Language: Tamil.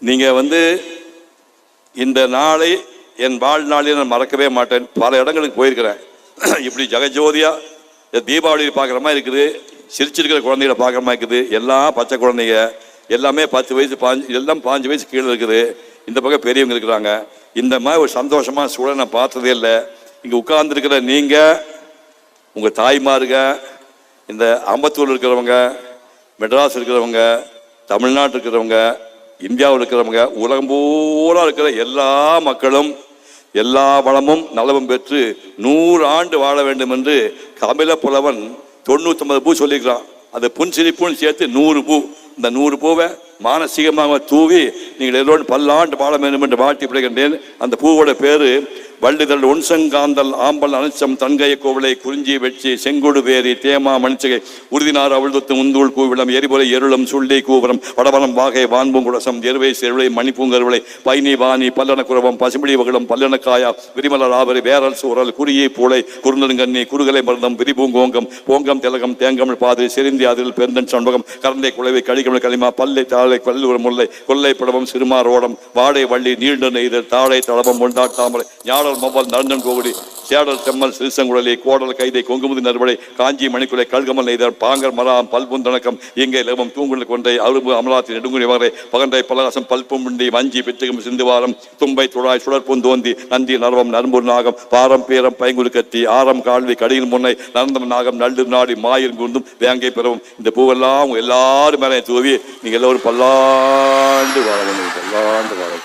நீங்கள் இந்த நாளை என் வாழ்நாளில் நான் மறக்கவே மாட்டேன். பல இடங்களுக்கு போயிருக்கிறேன். இப்படி ஜெகஜோதியாக தீபாவளியில் பார்க்குற மாதிரி இருக்குது, சிரிச்சிருக்கிற குழந்தைகளை பார்க்குற மாதிரி இருக்குது. எல்லாம் பச்சை குழந்தைங்க, எல்லாமே 10 வயசு 5 எல்லாம் 5 வயசு கீழே இருக்குது. இந்த பக்கம் பெரியவங்க இருக்கிறாங்க. இந்த மாதிரி ஒரு சந்தோஷமாக சூழலை நான் பார்த்ததே இல்லை. இங்கே உட்கார்ந்துருக்கிற நீங்கள், உங்கள் தாய்மாருங்க, இந்த அம்பத்தூர் இருக்கிறவங்க, மெட்ராஸ் இருக்கிறவங்க, தமிழ்நாட்டில் இருக்கிறவங்க, இந்தியாவில் இருக்கிறவங்க, உலகம் பூரா இருக்கிற எல்லா மக்களும் எல்லா வளமும் நலமும் பெற்று 100 ஆண்டு வாழ வேண்டும் என்று தமிழ புலவன் 99 பூ சொல்லிக்கிறான். அது புன்சிரிப்புன்னு சேர்த்து 100 பூ. இந்த 100 பூவை மானசீகமாக தூவி நீங்கள் எல்லோரும் பல்லாண்டு வாழ வேண்டும் என்று வாழ்த்தி பிடிக்கின்றேன். அந்த பூவோட பேரு வள்ளிதழ் ஒன்சங்காந்தல் ஆம்பல் அனச்சம் தன்கைய கோவிலை குறிஞ்சி வெச்சி செங்கொடு வேரி தேமா மணிச்சகை உறுதினார் அவிழ்தொத்து முந்தூள் கூவிடம் எரிபொலை எருளம் சுள்ளி கூவரம் வடவனம் வாகை வான்பூங்குடசம் எருவை செருளை மணிப்பூங்கருளை பைனி வாணி பல்லன குரவம் பசுமிடி வகலம் பல்லனக்காயா விரிமலர் ஆவரி வேரல் சூரல் குறியை பூளை குறுநெடுங்கண்ணி குறுகலை மருந்தம் விரிபூங்கோங்கம் போங்கம் திலகம் தேங்கமிழ் பாதிரி செருந்தி அதில் பெருந்தன் சண்பகம் கரந்தை குலைவை கடிகமிழ் களிமா பல்லை தாழை கல்லூர் முல்லை கொல்லை படவம் சிறுமாரோடம் வாடை வள்ளி நீண்ட நெய்தல் தாழை தளவம் ஒன்றாட்டாமலை ஞாழல் மொபல் நரந்தன் கோகுடி சேடல் செம்மல் சிறுசங்குழலி கோடல் கைதை கொங்குமுதி நறுவடை காஞ்சி மணிக்குலை கல்கமல் நெய்தர் பாங்கர் மராம் பல்புந்தணக்கம் இங்கே லவம் தூங்குழல் கொண்டை அரும்பு அமலாத்தி நெடுங்குடி வகரை பகண்டை பலகாசம் பல்புண்டி வஞ்சி பித்தகம் சிந்துவாரம் தும்பை துழாய் சுழற்பூந்தோந்தி நந்தி நரவம் நரம்பூர் நாகம் பாரம் பேரம் பைங்குழு கத்தி ஆரம் கால்வி கடியில் முன்னை நரந்தம் நாகம் நள்ளு நாடி மாயிரும் குந்தும் வேங்கை பெறவும். இந்த பூவெல்லாம் எல்லாரும் மேலே தூவி நீங்கள் எல்லோரும் பல்லாண்டு வாழ வேண்டும், பல்லாண்டு வாழ வேண்டும்.